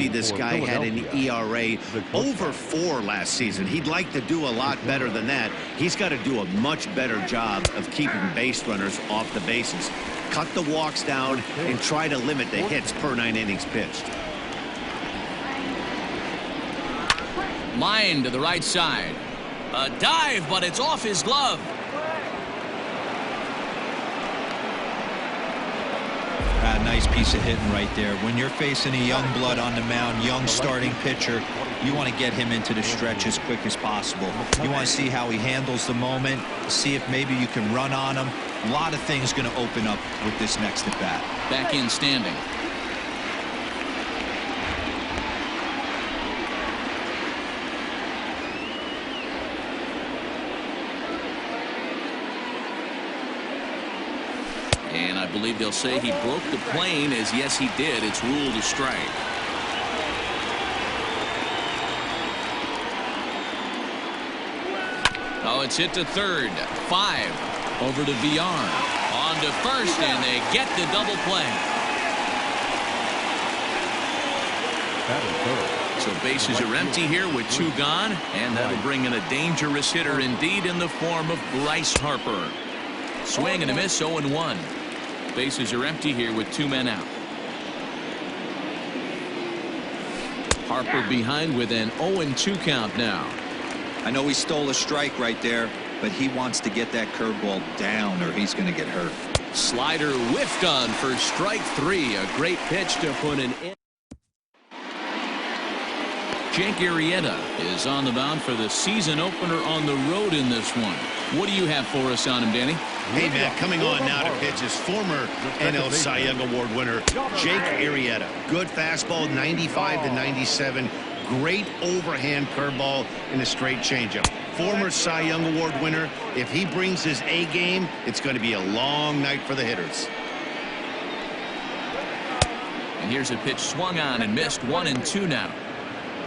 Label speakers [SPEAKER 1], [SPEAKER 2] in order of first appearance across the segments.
[SPEAKER 1] see this guy had an ERA over 4 last season. He'd like to do a lot better than that. He's got to do a much better job of keeping base runners off the bases. Cut the walks down and try to limit the hits per 9 innings pitched.
[SPEAKER 2] Line to the right side. A dive, but it's off his glove.
[SPEAKER 3] Nice piece of hitting right there. When you're facing a young blood on the mound, young starting pitcher, you want to get him into the stretch as quick as possible. You want to see how he handles the moment, see if maybe you can run on him. A lot of things going to open up with this next at bat.
[SPEAKER 2] Back in standing. And I believe they'll say he broke the plane, as yes he did. It's ruled a strike. Oh, it's hit to third. 5 over to VR. On to first, and they get the double play. So bases are empty here with 2 gone, and that'll bring in a dangerous hitter indeed in the form of Bryce Harper. Swing and a miss, 0-1. Bases are empty here with 2 men out. Harper behind with an 0-2 count now.
[SPEAKER 3] I know he stole a strike right there, but he wants to get that curveball down or he's going to get hurt.
[SPEAKER 2] Slider whiffed on for strike 3. A great pitch to put an end. Jake Arrieta is on the mound for the season opener on the road in this one. What do you have for us on him, Danny?
[SPEAKER 1] Hey, Matt, coming on now to pitch is former NL Cy Young Award winner Jake Arrieta. Good fastball, 95 to 97. Great overhand curveball and a straight changeup. Former Cy Young Award winner. If he brings his A game, it's going to be a long night for the hitters.
[SPEAKER 2] And here's a pitch swung on and missed. 1-2 now.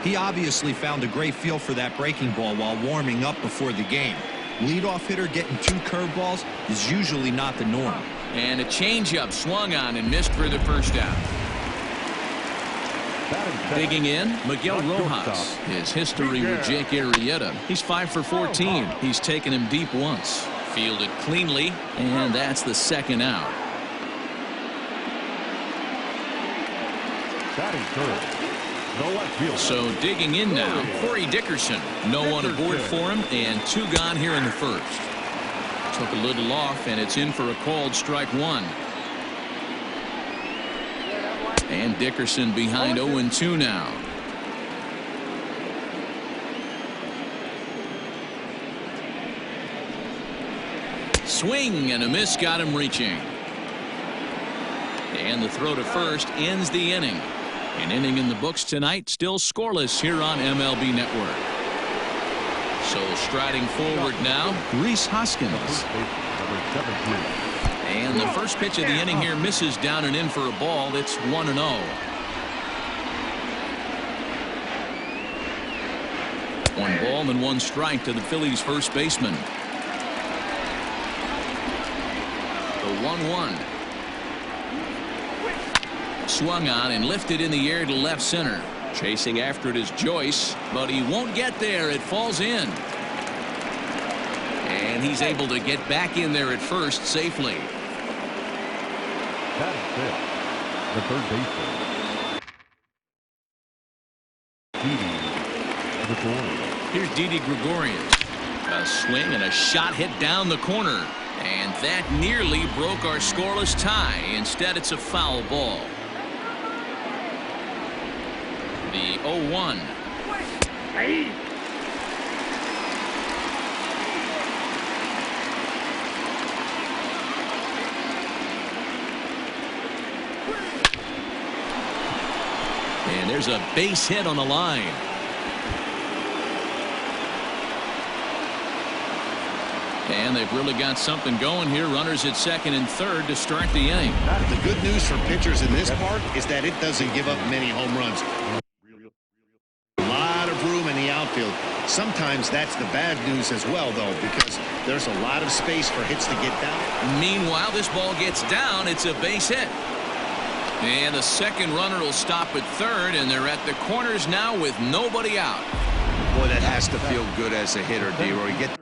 [SPEAKER 3] He obviously found a great feel for that breaking ball while warming up before the game. Leadoff hitter getting 2 curveballs is usually not the norm.
[SPEAKER 2] And a changeup swung on and missed for the first out. Digging in, Miguel Rojas. His history with Jake Arrieta. He's 5 for 14. He's taken him deep once. Fielded cleanly, and that's the second out. So digging in now, Corey Dickerson. No one aboard for him, and 2 gone here in the first. Took a little off, and it's in for a called strike 1. And Dickerson behind 0-2 now. Swing and a miss got him reaching. And the throw to first ends the inning. An inning in the books tonight, still scoreless here on MLB Network. So striding forward now, Rhys Hoskins. And the first pitch of the inning here misses down and in for a ball. It's 1-0. One ball and 1 strike to the Phillies' first baseman. The 1-1. Swung on and lifted in the air to left center. Chasing after it is Joyce, but he won't get there. It falls in. And he's able to get back in there at first safely.
[SPEAKER 4] That's it. The third baseman. Didi Gregorius.
[SPEAKER 2] Here's Didi Gregorius. A swing and a shot hit down the corner. And that nearly broke our scoreless tie. Instead, it's a foul ball. The 0-1. And there's a base hit on the line. And they've really got something going here. Runners at second and third to start the inning.
[SPEAKER 1] The good news for pitchers in this park is that it doesn't give up many home runs. A lot of room in the outfield. Sometimes that's the bad news as well, though, because there's a lot of space for hits to get down.
[SPEAKER 2] Meanwhile, this ball gets down. It's a base hit. And the second runner will stop at third, and they're at the corners now with nobody out.
[SPEAKER 1] Boy, that has to feel good as a hitter, D-Roy. You get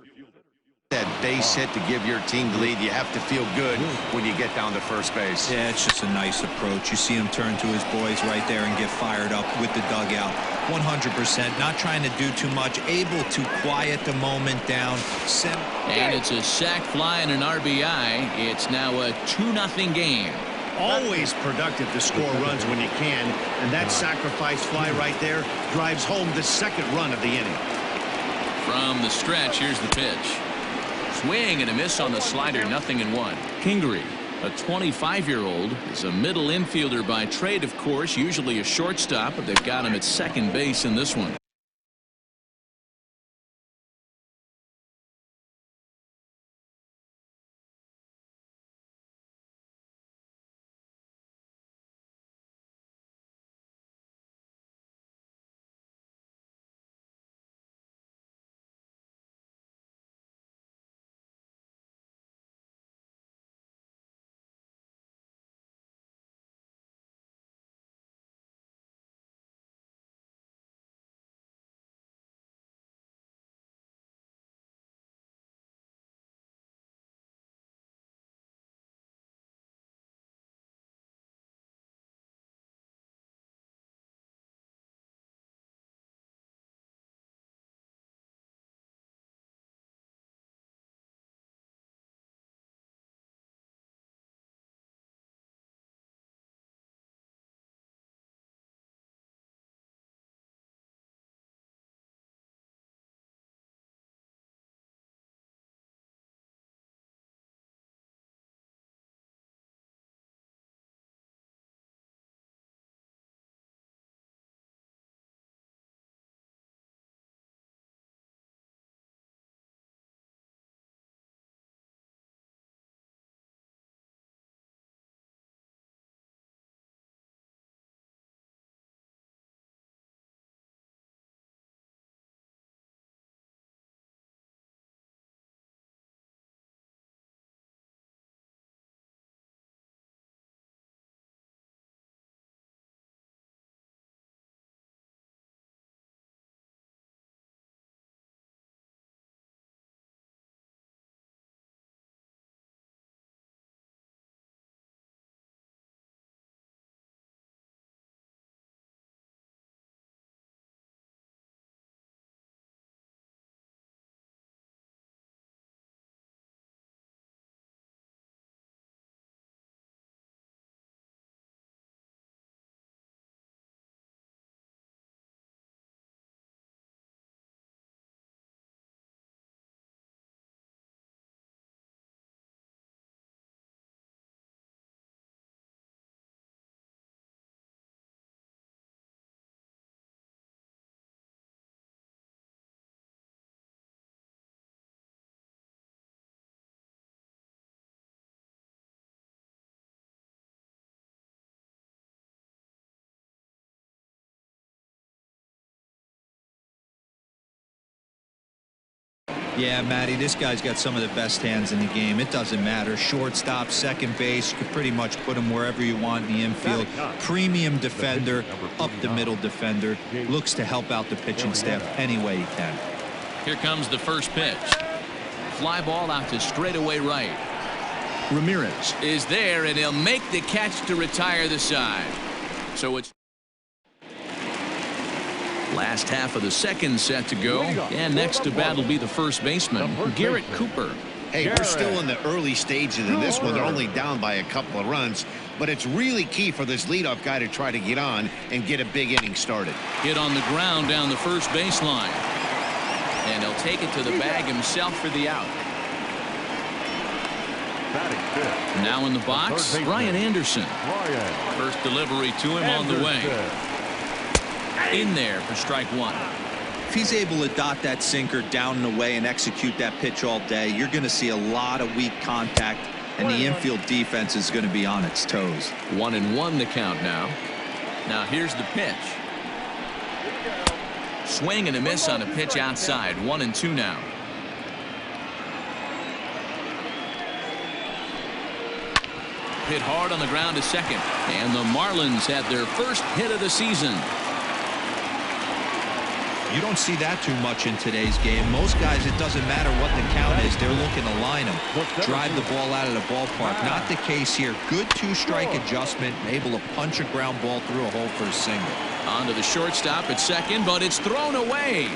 [SPEAKER 1] that base hit to give your team the lead. You have to feel good when you get down to first base.
[SPEAKER 3] Yeah, it's just a nice approach. You see him turn to his boys right there and get fired up with the dugout. 100%, not trying to do too much, able to quiet the moment down.
[SPEAKER 2] And it's a sac fly and an RBI. It's now a 2-0 game.
[SPEAKER 1] Always productive to score runs when you can, and that sacrifice fly right there drives home the second run of the inning.
[SPEAKER 2] From the stretch, here's the pitch. Swing and a miss on the slider, 0-1. Kingery, a 25-year-old, is a middle infielder by trade, of course, usually a shortstop, but they've got him at second base in this one.
[SPEAKER 3] Yeah, Matty, this guy's got some of the best hands in the game. It doesn't matter. Shortstop, second base, you can pretty much put him wherever you want in the infield. Premium defender, up the middle defender. Looks to help out the pitching staff any way he can.
[SPEAKER 2] Here comes the first pitch. Fly ball out to straightaway right. Ramirez is there, and he'll make the catch to retire the side. So it's last half of the second set to go, and next to bat will be the first baseman, Garrett Cooper.
[SPEAKER 1] Hey, we're still in the early stages of this one. They're only down by a couple of runs, but it's really key for this leadoff guy to try to get on and get a big inning started.
[SPEAKER 2] Hit on the ground down the first baseline, and he'll take it to the bag himself for the out. Now in the box, Brian Anderson. First delivery to him on the way. In there for strike one.
[SPEAKER 3] If he's able to dot that sinker down and away and execute that pitch all day, you're going to see a lot of weak contact, and the infield defense is going to be on its toes.
[SPEAKER 2] 1-1 the count now. Now here's the pitch. Swing and a miss on a pitch outside. 1-2 now. hit hard on the ground to second. And the Marlins had their first hit of the season.
[SPEAKER 3] You don't see that too much in today's game. Most guys, it doesn't matter what the count is. They're looking to line them, drive the ball out of the ballpark. Not the case here. Good two-strike adjustment, able to punch a ground ball through a hole for a single.
[SPEAKER 2] On to the shortstop at second, but it's thrown away.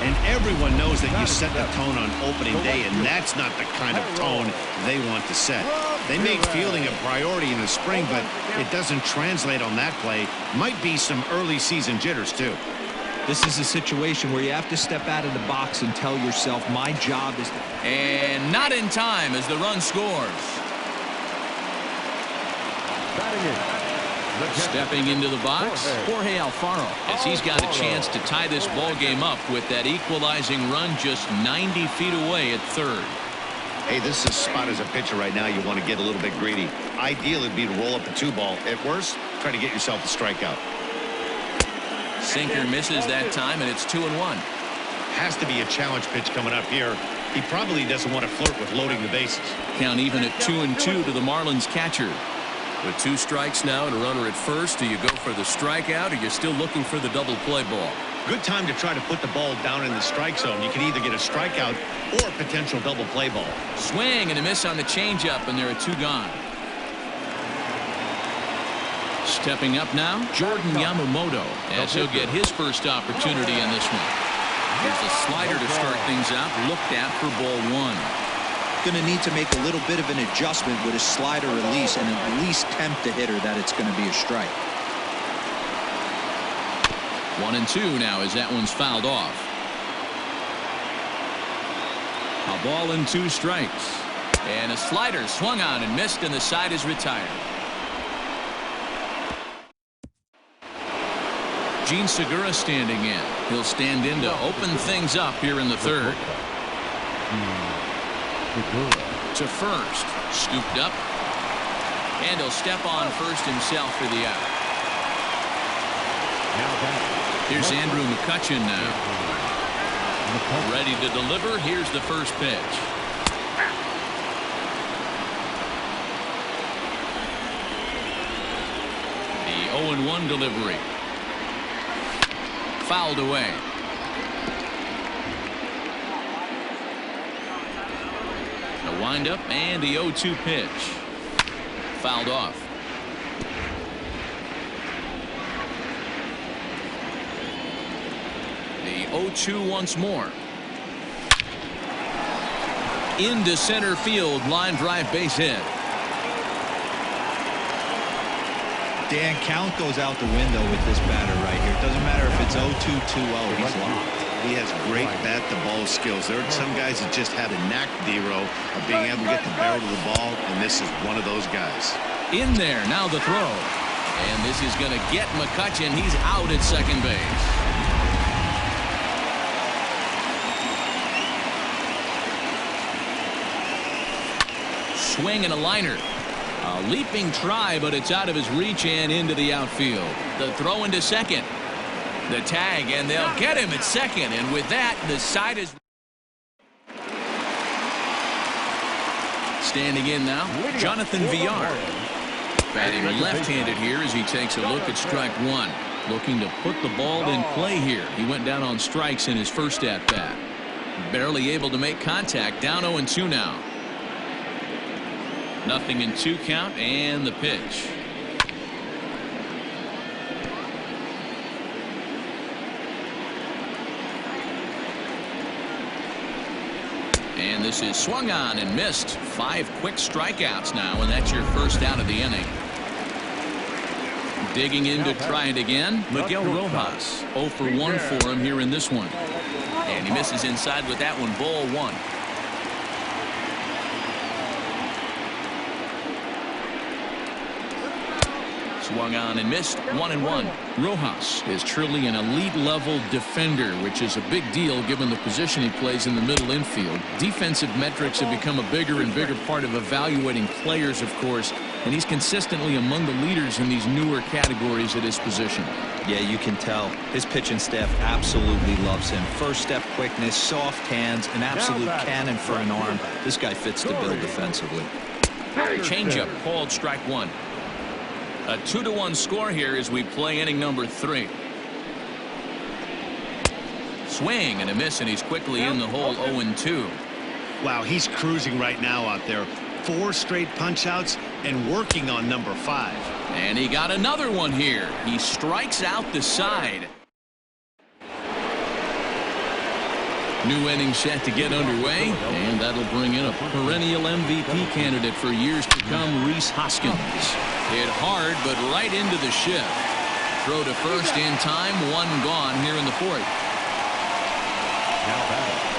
[SPEAKER 1] And everyone knows that you set the tone on opening day, and that's not the kind of tone they want to set. They made fielding a priority in the spring, but it doesn't translate on that play. Might be some early season jitters, too.
[SPEAKER 3] This is a situation where you have to step out of the box and tell yourself, my job is to...
[SPEAKER 2] And not in time as the run scores. Stepping into the box, Jorge Alfaro, as he's got a chance to tie this ball game up with that equalizing run just 90 feet away at third.
[SPEAKER 1] Hey, this is a spot as a pitcher right now you want to get a little bit greedy. Ideal would be to roll up a 2-ball. At worst, try to get yourself a strikeout.
[SPEAKER 2] Sinker misses that time, and it's 2-1.
[SPEAKER 1] Has to be a challenge pitch coming up here. He probably doesn't want to flirt with loading the bases.
[SPEAKER 2] Count even at 2-2 to the Marlins catcher.
[SPEAKER 5] With 2 strikes now and a runner at first, do you go for the strikeout, or you're still looking for the double play ball?
[SPEAKER 1] Good time to try to put the ball down in the strike zone. You can either get a strikeout or a potential double play ball.
[SPEAKER 2] Swing and a miss on the changeup, and there are 2 gone. Stepping up now, Jordan Yamamoto, as he'll get his first opportunity in this one. Here's a slider to start things out, looked at for ball 1.
[SPEAKER 3] Going to need to make a little bit of an adjustment with his slider release and at least tempt the hitter that it's going to be a strike.
[SPEAKER 2] 1-2 now as that one's fouled off. A ball and 2 strikes. And a slider swung on and missed, and the side is retired. Gene Segura standing in. He'll stand in to open things up here in the third. To first, scooped up, and he'll step on first himself for the out. Here's Andrew McCutchen now, ready to deliver. Here's the first pitch. The 0-1 delivery, fouled away. A windup and the 0-2 pitch. Fouled off. The 0-2 once more. Into center field, line drive, base hit.
[SPEAKER 3] Dan, count goes out the window with this batter right here. It doesn't matter if it's 0-2, 2-0. He's locked.
[SPEAKER 1] He has great bat-to-ball skills. There are some guys that just have a knack, Dero, of being able to get the barrel of the ball, and this is one of those guys.
[SPEAKER 2] In there, now the throw. And this is going to get McCutchen. He's out at second base. Swing and a liner. A leaping try, but it's out of his reach and into the outfield. The throw into second. The tag, and they'll get him at second. And with that, the side is standing in now. Jonathan Villar, batting left-handed here as he takes a look at strike 1. Looking to put the ball in play here. He went down on strikes in his first at-bat. Barely able to make contact. Down 0-2 now. 0-2 count, and the pitch. And this is swung on and missed. 5 quick strikeouts now, and that's your first out of the inning. Digging in to try it again, Miguel Rojas. 0 for 1 for him here in this one. And he misses inside with that one, ball 1. Swung on and missed. 1-1. Rojas is truly an elite level defender, which is a big deal given the position he plays in the middle infield. Defensive metrics have become a bigger and bigger part of evaluating players, of course, and he's consistently among the leaders in these newer categories at his position.
[SPEAKER 3] Yeah, you can tell his pitching staff absolutely loves him. First step quickness, soft hands, an absolute cannon for an arm. This guy fits the bill defensively.
[SPEAKER 2] Changeup called strike one. A 2-1 score here as we play inning number 3. Swing and a miss, and he's quickly in the hole. 0-2.
[SPEAKER 1] Wow, he's cruising right now out there. 4 straight punch outs and working on number 5.
[SPEAKER 2] And he got another one here. He strikes out the side. New inning set to get underway, and that'll bring in a perennial MVP candidate for years to come, Rhys Hoskins. Hit hard, but right into the shift. Throw to first in time, 1 gone here in the 4th.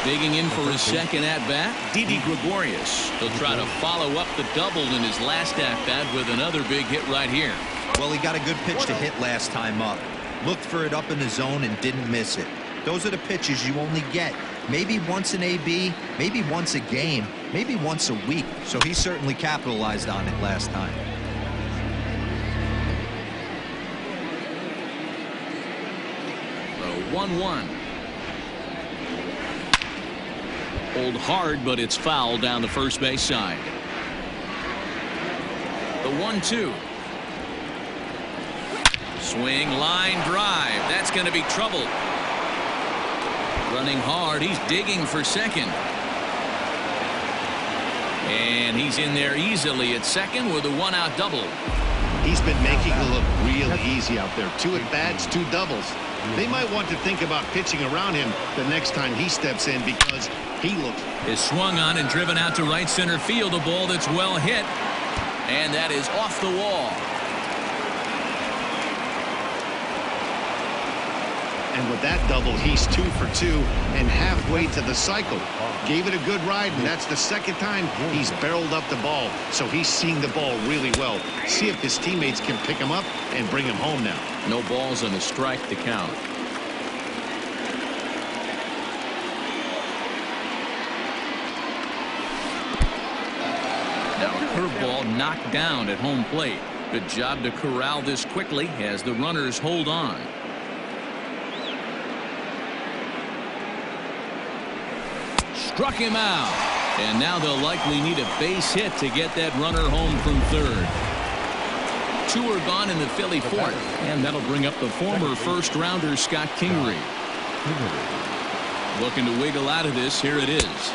[SPEAKER 2] Digging in for his second at-bat, Didi Gregorius. He'll try to follow up the double in his last at-bat with another big hit right here.
[SPEAKER 3] Well, he got a good pitch to hit last time up. Looked for it up in the zone and didn't miss it. Those are the pitches you only get. Maybe once an AB, maybe once a game, maybe once a week. So he certainly capitalized on it last time.
[SPEAKER 2] The 1-1. Pulled hard, but it's foul down the first base side. The 1-2. Swing, line drive. That's going to be trouble. Running hard. He's digging for second. And he's in there easily at second with a 1-out double.
[SPEAKER 1] He's been making it look real easy out there. 2 at-bats, 2 doubles. They might want to think about pitching around him the next time he steps in because he looks.
[SPEAKER 2] Is swung on and driven out to right center field. A ball that's well hit. And that is off the wall.
[SPEAKER 1] And with that double, he's 2 for 2 and halfway to the cycle. Gave it a good ride, and that's the second time he's barreled up the ball. So he's seeing the ball really well. See if his teammates can pick him up and bring him home now.
[SPEAKER 2] No balls and a strike to count. Now a curveball knocked down at home plate. Good job to corral this quickly as the runners hold on. Struck him out. And now they'll likely need a base hit to get that runner home from third. 2 are gone in the Philly 4th. And that'll bring up the former first-rounder Scott Kingery. Looking to wiggle out of this. Here it is.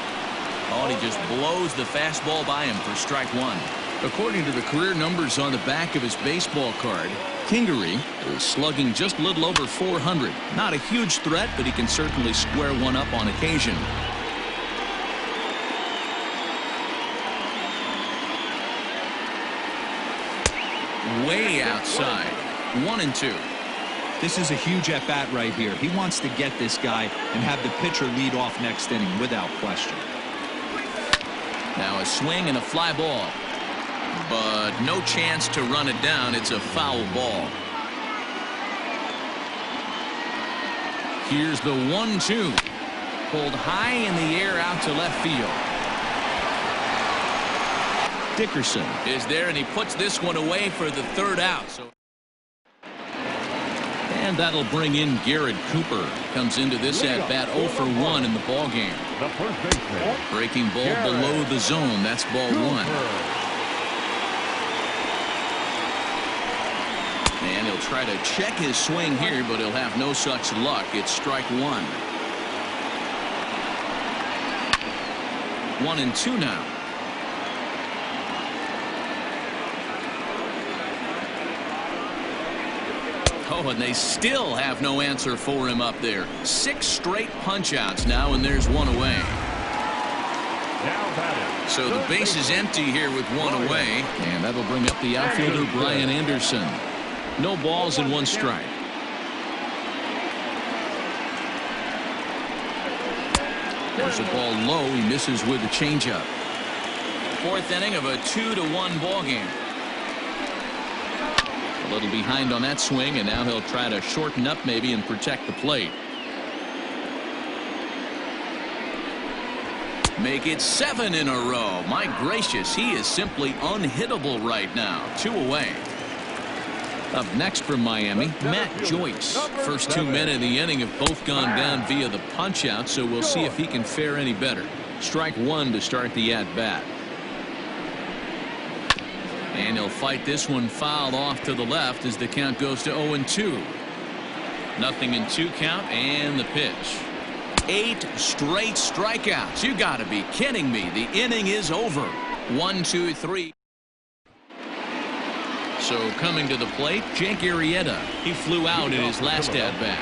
[SPEAKER 2] Oh, and he just blows the fastball by him for strike 1. According to the career numbers on the back of his baseball card, Kingery is slugging just a little over 400. Not a huge threat, but he can certainly square one up on occasion. Way outside. 1-2.
[SPEAKER 3] This is a huge at-bat right here. He wants to get this guy and have the pitcher lead off next inning without question.
[SPEAKER 2] Now a swing and a fly ball. But no chance to run it down. It's a foul ball. Here's the 1-2. Pulled high in the air out to left field. Dickerson is there, and he puts this one away for the 3rd out. And that'll bring in Garrett Cooper. Comes into this at-bat 0 for 1 in the ballgame. Breaking ball below the zone. That's ball 1. And he'll try to check his swing here, but he'll have no such luck. It's strike 1. 1-2 now. Oh, and they still have no answer for him up there. 6 straight punch-outs now, and there's 1 away. So the base is empty here with 1 away, and that'll bring up the outfielder Brian Anderson. No balls and 1 strike. There's a ball low. He misses with a changeup. 4th inning of a 2-1 ball game. A little behind on that swing, and now he'll try to shorten up maybe and protect the plate. Make it 7 in a row. My gracious, he is simply unhittable right now. 2 away. Up next from Miami, Matt Joyce. First 2 men in the inning have both gone down via the punch out, so we'll see if he can fare any better. Strike 1 to start the at-bat. And he'll fight this one foul off to the left as the count goes to 0-2. Nothing in 2 count, and the pitch. 8 straight strikeouts. You got to be kidding me. The inning is over. 1, 2, 3. So coming to the plate, Jake Arrieta. He flew out in his last at-bat.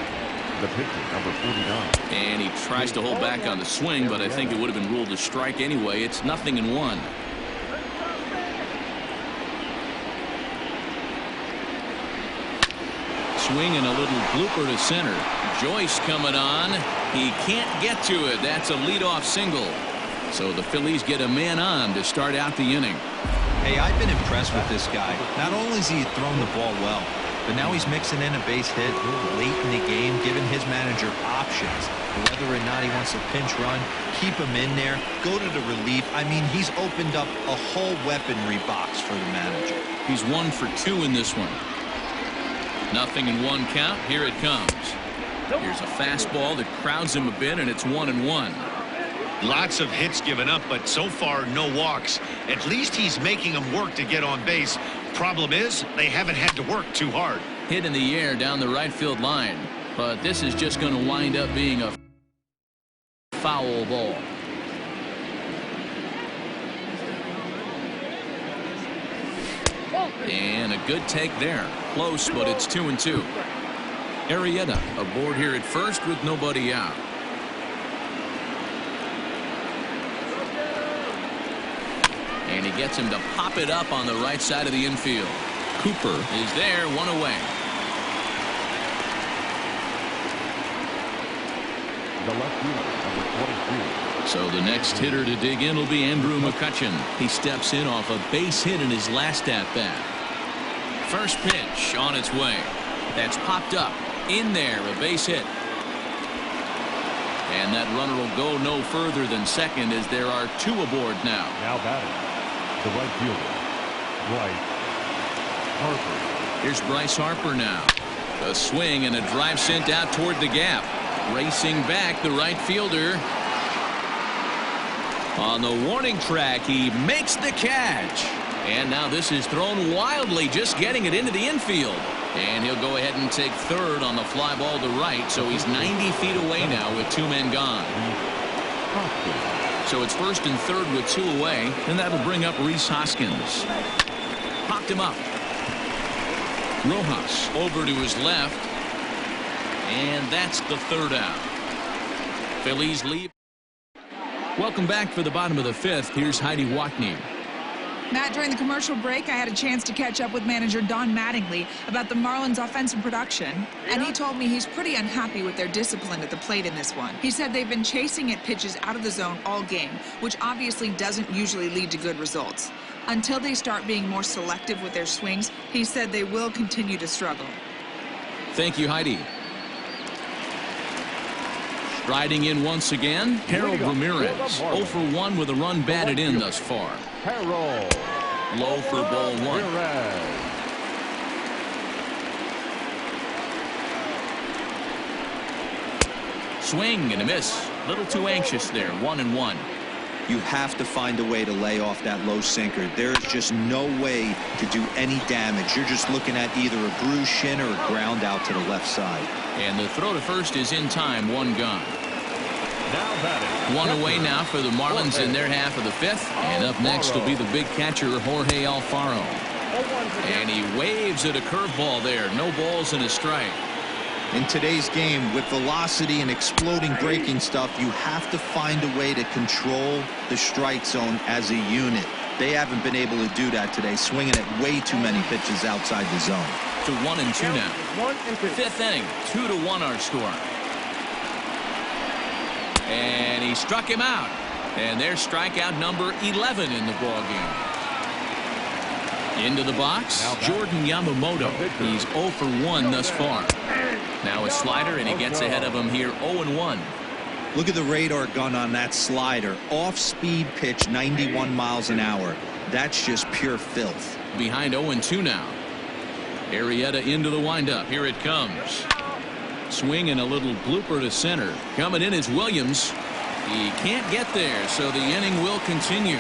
[SPEAKER 4] The pitcher, number 49.
[SPEAKER 2] And he tries to hold back on the swing, but I think it would have been ruled a strike anyway. It's 0-1. Swing and a little blooper to center. Joyce coming on. He can't get to it. That's a leadoff single. So the Phillies get a man on to start out the inning.
[SPEAKER 3] Hey, I've been impressed with this guy. Not only has he thrown the ball well, but now he's mixing in a base hit late in the game, giving his manager options. Whether or not he wants to pinch run, keep him in there, go to the relief. I mean, he's opened up a whole weaponry box for the manager.
[SPEAKER 2] He's 1 for 2 in this one. 0-1 count. Here it comes. Here's a fastball that crowds him a bit, and it's 1-1.
[SPEAKER 1] Lots of hits given up, but so far no walks. At least he's making them work to get on base. Problem is, they haven't had to work too hard.
[SPEAKER 2] Hit in the air down the right field line, but this is just going to wind up being a foul ball. And a good take there. Close, but it's 2-2. Arrieta aboard here at first with nobody out. And he gets him to pop it up on the right side of the infield. Cooper is there, 1 away.
[SPEAKER 4] The left fielder, number 22.
[SPEAKER 2] So the next hitter to dig in will be Andrew McCutchen. He steps in off a base hit in his last at-bat. First pitch on its way. That's popped up. In there, a base hit. And that runner will go no further than second as there are 2 aboard now.
[SPEAKER 4] Now batting, the right fielder, Bryce Harper.
[SPEAKER 2] Here's Bryce Harper now. A swing and a drive sent out toward the gap. Racing back, the right fielder. On the warning track, he makes the catch. And now this is thrown wildly, just getting it into the infield. And he'll go ahead and take third on the fly ball to right, so he's 90 feet away now with 2 men gone. So it's first and third with 2 away, and that'll bring up Rhys Hoskins. Popped him up. Rojas over to his left. And that's the 3rd out. Phillies leave. Welcome back for the bottom of the 5th. Here's Heidi Watney.
[SPEAKER 6] Matt, during the commercial break, I had a chance to catch up with manager Don Mattingly about the Marlins' offensive production, and he told me he's pretty unhappy with their discipline at the plate in this one. He said they've been chasing at pitches out of the zone all game, which obviously doesn't usually lead to good results. Until they start being more selective with their swings, he said they will continue to struggle.
[SPEAKER 2] Thank you, Heidi. Riding in once again, Harold Ramirez. 0 for 1 with a run batted in thus far.
[SPEAKER 4] Harold.
[SPEAKER 2] Low for ball 1. Swing and a miss. A little too anxious there. 1-1.
[SPEAKER 3] You have to find a way to lay off that low sinker. There's just no way to do any damage. You're just looking at either a bruised shin or a ground out to the left side.
[SPEAKER 2] And the throw to first is in time. 1 gone.
[SPEAKER 4] Now batting.
[SPEAKER 2] 1 away now for the Marlins in their half of the 5th. And up next will be the big catcher, Jorge Alfaro. And he waves at a curveball there. No balls and a strike.
[SPEAKER 3] In today's game, with velocity and exploding breaking stuff, you have to find a way to control the strike zone as a unit. They haven't been able to do that today, swinging at way too many pitches outside the zone.
[SPEAKER 2] To 1-2 now. 5th inning, 2-1 our score. And he struck him out. And there's strikeout number 11 in the ball game. Into the box, Jordan Yamamoto. He's 0 for 1 thus far. Now a slider, and he gets ahead of him here 0-1.
[SPEAKER 3] Look at the radar gun on that slider. Off-speed pitch, 91 miles an hour. That's just pure filth.
[SPEAKER 2] Behind 0-2 now. Arrieta into the windup. Here it comes. Swing and a little blooper to center. Coming in is Williams. He can't get there, so the inning will continue.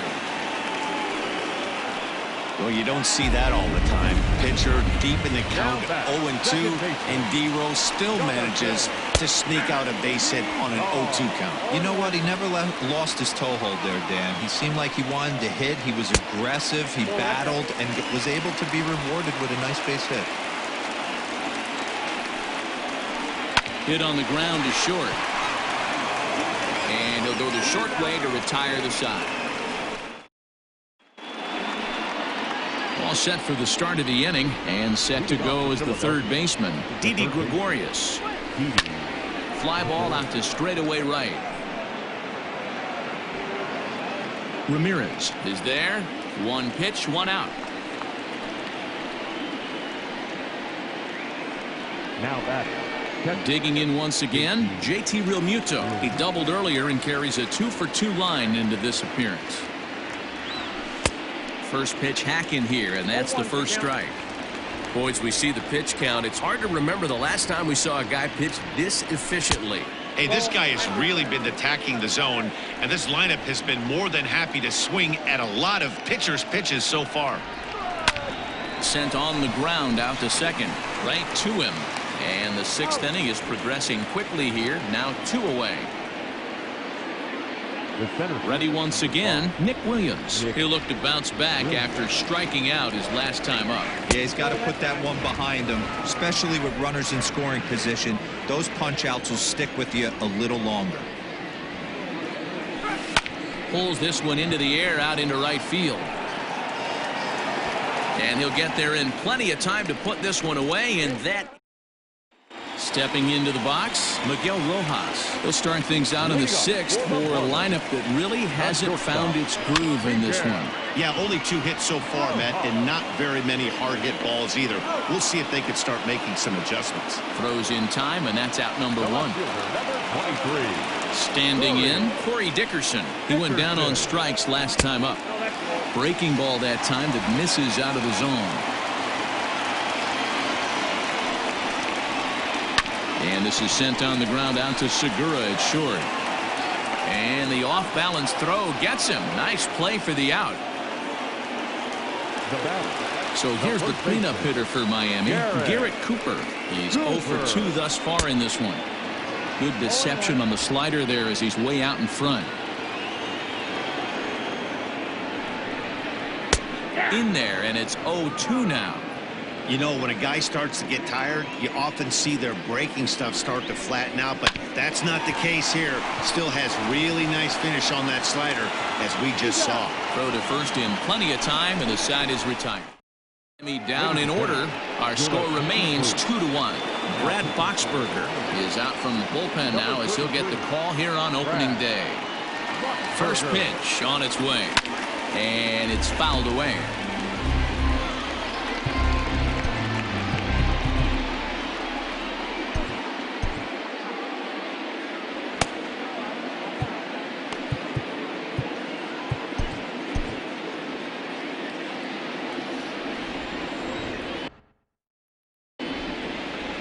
[SPEAKER 1] Well, you don't see that all the time. Pitcher deep in the count, 0-2, and D-Rose still manages to sneak out a base hit on an 0-2 count.
[SPEAKER 3] You know what? He never lost his toehold there, Dan. He seemed like he wanted to hit. He was aggressive. He battled and was able to be rewarded with a nice base hit.
[SPEAKER 2] Hit on the ground to short. And he'll go the short way to retire the side. All set for the start of the inning, and set to go as the third baseman, Didi Gregorius. Fly ball out to straightaway right. Ramirez is there. One pitch, one out.
[SPEAKER 4] Now back.
[SPEAKER 2] Digging in once again, JT Realmuto. He doubled earlier and carries a 2-for-2 line into this appearance. First pitch hack in here, and that's the first strike.
[SPEAKER 5] Boys, we see the pitch count. It's hard to remember the last time we saw a guy pitch this efficiently.
[SPEAKER 1] Hey, this guy has really been attacking the zone, and this lineup has been more than happy to swing at a lot of pitchers' pitches so far.
[SPEAKER 2] Sent on the ground out to second, right to him. And the sixth inning is progressing quickly here. Now 2 away. Ready once again, Nick Williams. He'll look to bounce back after striking out his last time up.
[SPEAKER 3] Yeah, he's got to put that one behind him, especially with runners in scoring position. Those punch-outs will stick with you a little longer.
[SPEAKER 2] Pulls this one into the air out into right field. And he'll get there in plenty of time to put this one away, and that... Stepping into the box, Miguel Rojas. He'll start things out in the sixth for a lineup that really hasn't found its groove in this one.
[SPEAKER 1] Yeah, only 2 hits so far, Matt, and not very many hard hit balls either. We'll see if they can start making some adjustments.
[SPEAKER 2] Throws in time, and that's out number 1. Standing in, Corey Dickerson. He went down on strikes last time up. Breaking ball that time that misses out of the zone. And this is sent on the ground out to Segura at short. And the off-balance throw gets him. Nice play for the out. So here's the cleanup hitter for Miami, Garrett Cooper. He's 0 for 2 thus far in this one. Good deception on the slider there as he's way out in front. In there, and it's 0-2 now.
[SPEAKER 1] You know, when a guy starts to get tired, you often see their breaking stuff start to flatten out, but that's not the case here. Still has really nice finish on that slider, as we just saw.
[SPEAKER 2] Throw to first in plenty of time, and the side is retired. Down in order. Our score remains 2-1. Brad Boxberger is out from the bullpen now as he'll get the call here on opening day. First pitch on its way, and it's fouled away.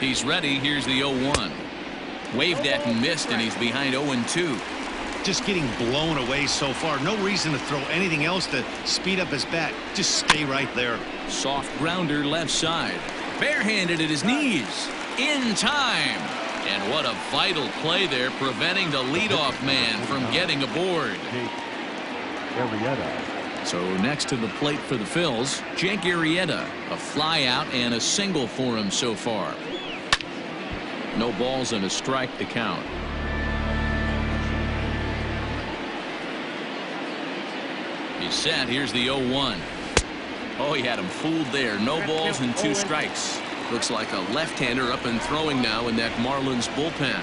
[SPEAKER 2] He's ready. Here's the 0-1. Waved at and missed, and he's behind 0-2.
[SPEAKER 1] Just getting blown away so far. No reason to throw anything else to speed up his bat. Just stay right there.
[SPEAKER 2] Soft grounder left side. Barehanded at his knees. In time. And what a vital play there, preventing the leadoff man from getting aboard. So next to the plate for the Phils, Jake Arrieta. A fly out and a single for him so far. No balls and a strike to count. He's set. Here's the 0-1. Oh, he had him fooled there. No balls and 2 strikes. Looks like a left-hander up and throwing now in that Marlins bullpen.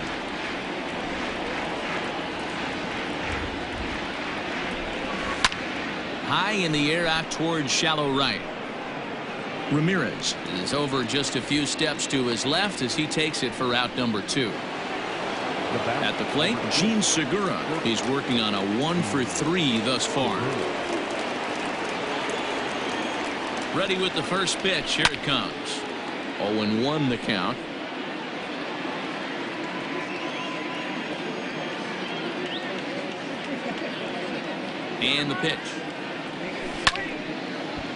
[SPEAKER 2] High in the air out towards shallow right. Ramirez is over just a few steps to his left as he takes it for out number 2. At the plate, Gene Segura. He's working on a 1-for-3 thus far. Ready with the first pitch. Here it comes. 0-1 the count. And the pitch.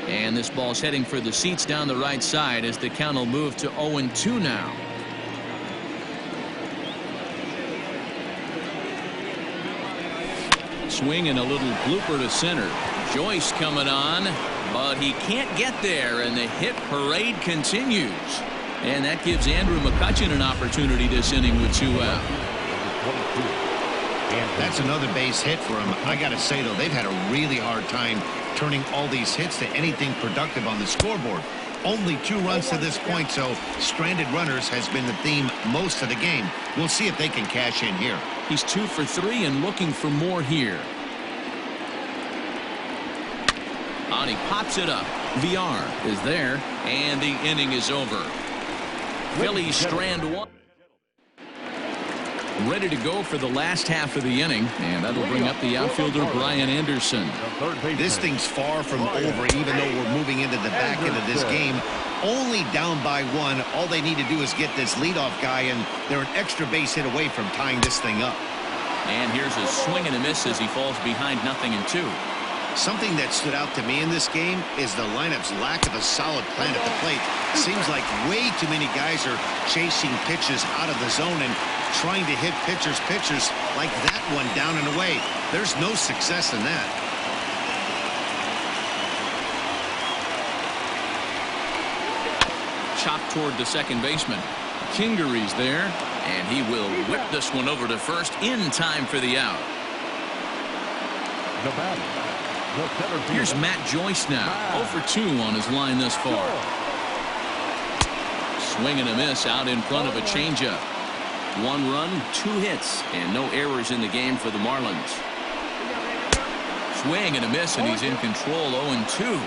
[SPEAKER 2] And this ball's heading for the seats down the right side as the count will move to 0-2 now. Swing and a little blooper to center. Joyce coming on, but he can't get there, and the hit parade continues. And that gives Andrew McCutchen an opportunity this inning with 2 out.
[SPEAKER 1] That's another base hit for him. I got to say, though, they've had a really hard time turning all these hits to anything productive on the scoreboard. Only 2 runs to this point, so stranded runners has been the theme most of the game. We'll see if they can cash in here.
[SPEAKER 2] He's 2 for 3 and looking for more here. And he pops it up. VR is there, and the inning is over. Phillies strand 1. Ready to go for the last half of the inning, and that'll bring up the outfielder Brian Anderson.
[SPEAKER 1] This thing's far from over, even though we're moving into the back end of this game. Only down by 1. All they need to do is get this leadoff guy, and they're an extra base hit away from tying this thing up.
[SPEAKER 2] And here's a swing and a miss as he falls behind 0-2.
[SPEAKER 1] Something that stood out to me in this game is the lineup's lack of a solid plan at the plate. Seems like way too many guys are chasing pitches out of the zone and trying to hit pitchers like that one down and away. There's no success in that.
[SPEAKER 2] Chopped toward the second baseman. Kingery's there, and he will whip this one over to first in time for the out. Here's Matt Joyce now. 0 for 2 on his line thus far. Swing and a miss out in front of a changeup. 1 run, 2 hits, and no errors in the game for the Marlins. Swing and a miss, and he's in control. 0-2.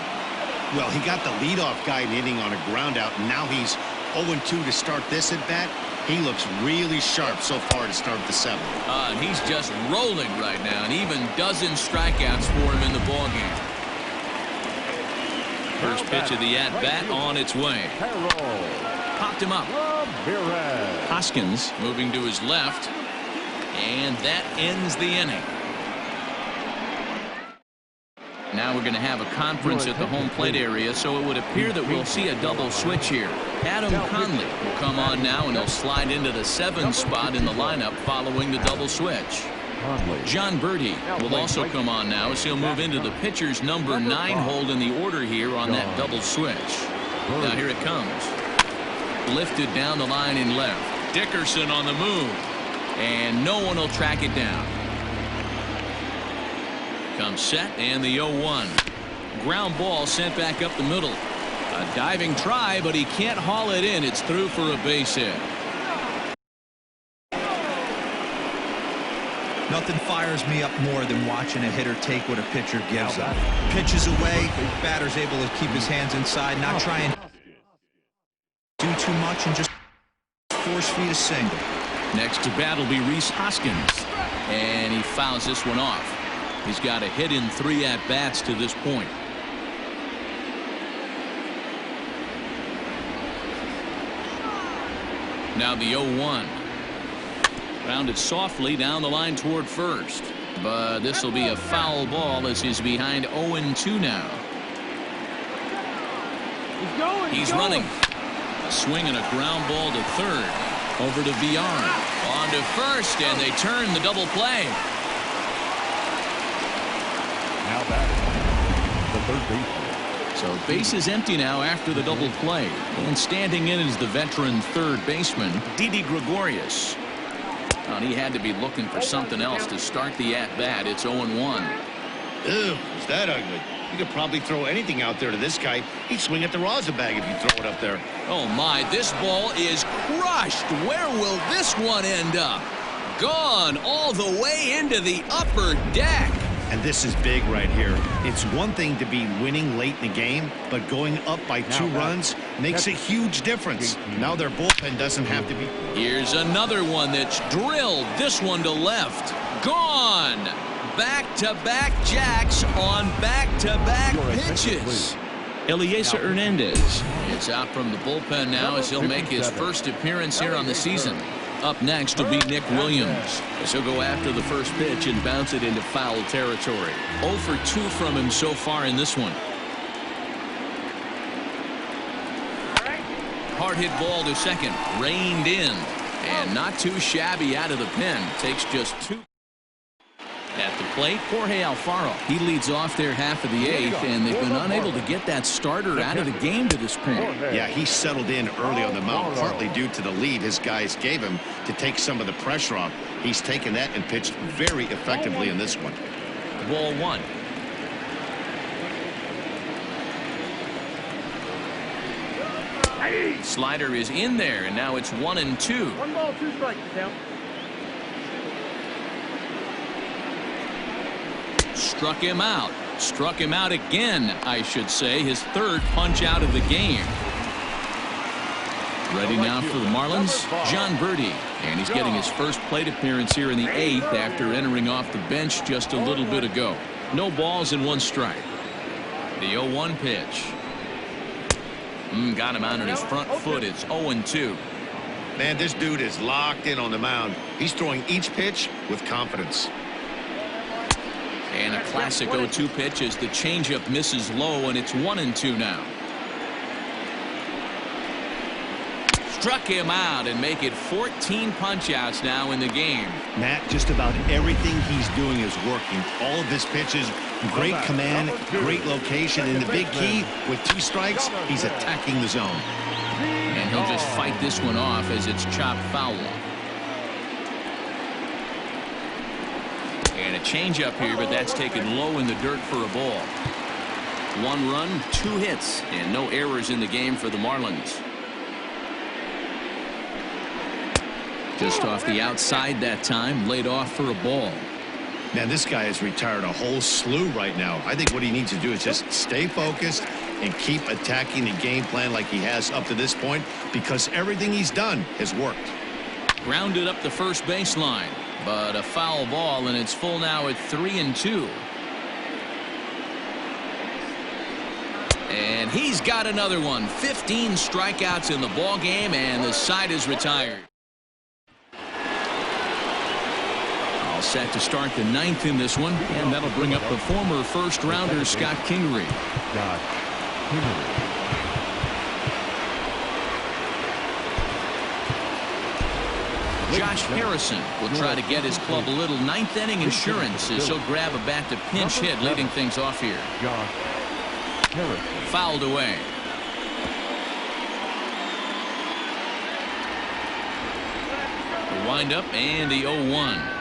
[SPEAKER 1] Well, he got the leadoff guy hitting on a ground out, and now he's 0-2 to start this at bat. He looks really sharp so far to start the 7th.
[SPEAKER 2] And he's just rolling right now, and even dozen strikeouts for him in the ballgame. First pitch of the at-bat on its way. Popped him up. Hoskins moving to his left, and that ends the inning. Now we're going to have a conference at the home plate area, so it would appear that we'll see a double switch here. Adam Conley will come on now, and he'll slide into the 7th spot in the lineup following the double switch. John Birdie will also come on now, as he'll move into the pitcher's number 9 hold in the order here on that double switch. Now here it comes. Lifted down the line in left. Dickerson on the move, and no one will track it down. Comes set, and the 0-1. Ground ball sent back up the middle. A diving try, but he can't haul it in. It's through for a base hit.
[SPEAKER 3] Nothing fires me up more than watching a hitter take what a pitcher gives him. Pitches away, batter's able to keep his hands inside, not try and do too much and just force feed a single.
[SPEAKER 2] Next to bat will be Rhys Hoskins, and he fouls this one off. He's got a hit in 3 at-bats to this point. Now the 0-1. Rounded softly down the line toward first, but this will be a foul ball as he's behind 0-2 now. He's running. A swing and a ground ball to third. Over to VR. On to first, and they turn the double play.
[SPEAKER 4] Now batting, the third baseman.
[SPEAKER 2] So base is empty now after the double play. And standing in is the veteran third baseman, Didi Gregorius. And he had to be looking for something else to start the at-bat. It's 0-1.
[SPEAKER 1] Ew, is that ugly? You could probably throw anything out there to this guy. He'd swing at the rosin bag if you throw it up there.
[SPEAKER 2] Oh, my, this ball is crushed. Where will this one end up? Gone all the way into the upper deck.
[SPEAKER 1] And this is big right here. It's one thing to be winning late in the game, but going up by 2 runs makes a huge difference. Now their bullpen doesn't have to be.
[SPEAKER 2] Here's another one that's drilled. This one to left. Gone. Back-to-back jacks on back-to-back pitches. Eliezer Hernandez is out from the bullpen now as he'll make his first appearance here on the season. Up next will be Nick Williams as he'll go after the first pitch and bounce it into foul territory. 0 for 2 from him so far in this one. Hard hit ball to second, reined in, and not too shabby out of the pen. Takes just 2. At the plate, Jorge Alfaro. He leads off their half of the 8th, and they've been unable to get that starter out of the game to this point.
[SPEAKER 1] Yeah, he settled in early on the mound, partly due to the lead his guys gave him to take some of the pressure off. He's taken that and pitched very effectively in this one.
[SPEAKER 2] Ball 1. Slider is in there, and now it's 1-2.
[SPEAKER 4] 1 ball, 2 strikes, count.
[SPEAKER 2] Struck him out. Struck him out again, I should say. His 3rd punch out of the game. Ready now for the Marlins, John Birdie. And he's getting his first plate appearance here in the 8th after entering off the bench just a little bit ago. No balls and 1 strike. The 0-1 pitch. Got him out on his front foot. It's 0-2.
[SPEAKER 1] Man, this dude is locked in on the mound. He's throwing each pitch with confidence.
[SPEAKER 2] And a classic 0-2 pitch as the changeup misses low, and it's 1-2 now. Struck him out and make it 14 punch-outs now in the game.
[SPEAKER 1] Matt, just about everything he's doing is working. All of his pitches, great command, great location, and the big key, with 2 strikes, he's attacking the zone.
[SPEAKER 2] And he'll just fight this one off as it's chopped foul. And a changeup here, but that's taken low in the dirt for a ball. 1 run, 2 hits, and no errors in the game for the Marlins. Just off the outside that time, laid off for a ball.
[SPEAKER 1] Man, this guy has retired a whole slew right now. I think what he needs to do is just stay focused and keep attacking the game plan like he has up to this point, because everything he's done has worked.
[SPEAKER 2] Grounded up the first baseline, but a foul ball, and it's full now at 3-2. And he's got another one. 15 strikeouts in the ball game, and the side is retired. All set to start the 9th in this one, and that'll bring up the former first-rounder Scott Kingery. Josh Harrison will try to get his club a little 9th inning insurance as he'll grab a bat to pinch hit, leading things off here. Fouled away. The windup and the 0-1.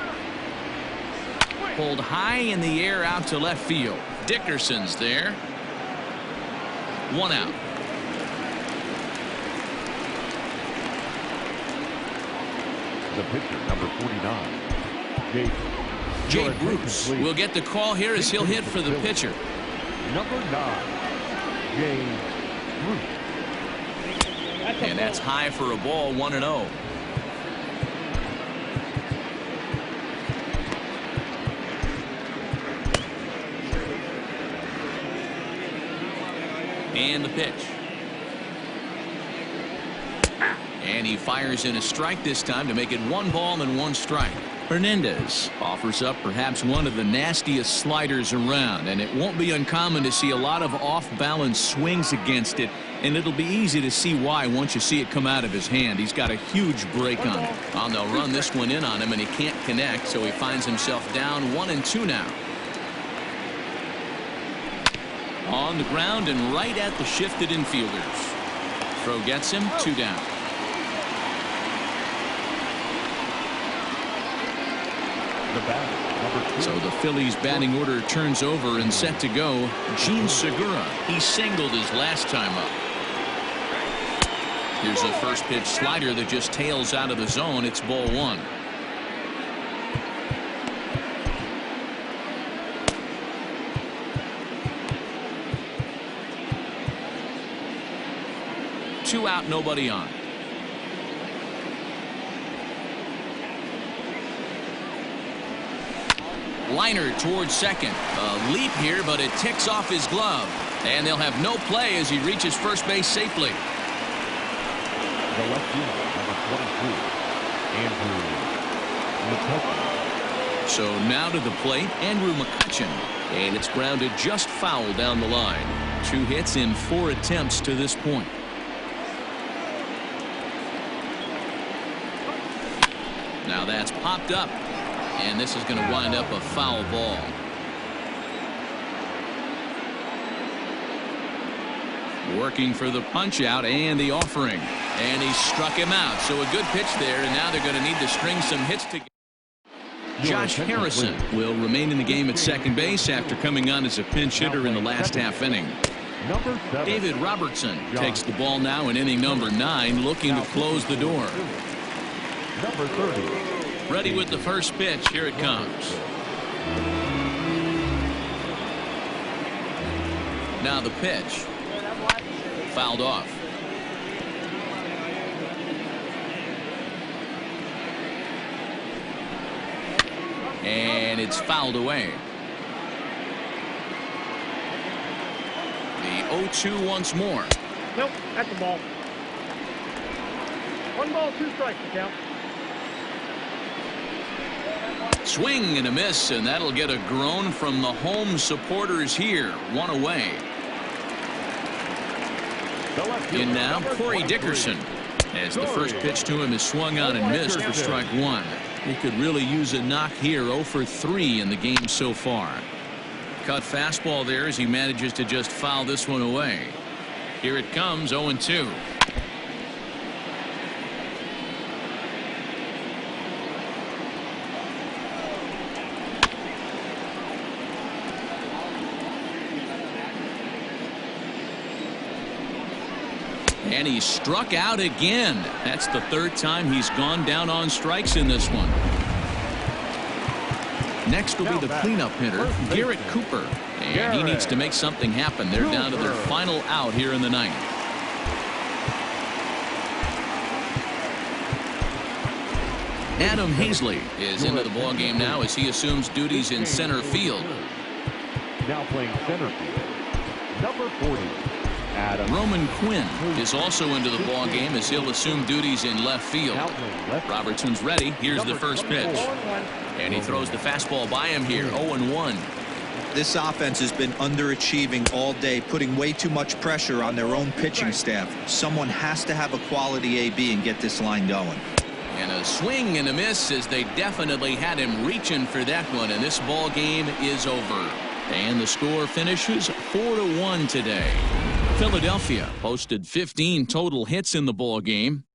[SPEAKER 2] Pulled high in the air out to left field. Dickerson's there. 1 out.
[SPEAKER 4] The pitcher, number 49,
[SPEAKER 2] Jay Bruce will get the call here as he'll hit for the pitcher.
[SPEAKER 4] Number 9, Jay Bruce.
[SPEAKER 2] And that's high for a ball, 1-0. And the pitch. And he fires in a strike this time to make it 1 ball and 1 strike. Hernandez offers up perhaps one of the nastiest sliders around, and it won't be uncommon to see a lot of off-balance swings against it, and it'll be easy to see why once you see it come out of his hand. He's got a huge break on it. Well, they'll run this one in on him, and he can't connect, so he finds himself down 1-2 now. On the ground and right at the shifted infielders. Throw gets him, 2 down. So the Phillies batting order turns over and set to go. Gene Segura. He singled his last time up. Here's a first pitch slider that just tails out of the zone. It's ball 1. 2 out, nobody on. Liner towards second. A leap here, but it ticks off his glove. And they'll have no play as he reaches first base safely.
[SPEAKER 4] The left fielder, number 22, Andrew McCutcheon.
[SPEAKER 2] So now to the plate, Andrew McCutcheon. And it's grounded just foul down the line. 2 hits in 4 attempts to this point. Now that's popped up. And this is going to wind up a foul ball. Working for the punch out and the offering. And he struck him out. So a good pitch there, and now they're going to need to string some hits together. Josh Harrison will remain in the game at second base after coming on as a pinch hitter in the last half inning. David Robertson takes the ball now in inning number 9, looking to close the door.
[SPEAKER 4] Number 30.
[SPEAKER 2] Ready with the first pitch. Here it comes. Now the pitch. Fouled off. And it's fouled away. The 0-2 once more.
[SPEAKER 7] Nope, that's a ball. 1 ball, 2 strikes, the count.
[SPEAKER 2] Swing and a miss, and that'll get a groan from the home supporters here. 1 away. In now, Corey Dickerson, as the first pitch to him is swung on and missed for strike 1. He could really use a knock here. 0 for 3 in the game so far. Cut fastball there as he manages to just foul this one away. Here it comes, 0-2. And he struck out again. That's the 3rd time he's gone down on strikes in this one. Next will be the cleanup hitter, Garrett Cooper. And he needs to make something happen. They're down to their final out here in the 9th. Adam Hazley is into the ballgame now as he assumes duties in center field.
[SPEAKER 4] Now playing center field, number 40.
[SPEAKER 2] Roman Quinn is also into the ball game as he'll assume duties in left field. Robertson's ready. Here's the first pitch. And he throws the fastball by him here. 0-1.
[SPEAKER 3] This offense has been underachieving all day, putting way too much pressure on their own pitching staff. Someone has to have a quality AB and get this line going.
[SPEAKER 2] And a swing and a miss as they definitely had him reaching for that one. And this ball game is over. And the score finishes 4-1 today. Philadelphia posted 15 total hits in the ball game.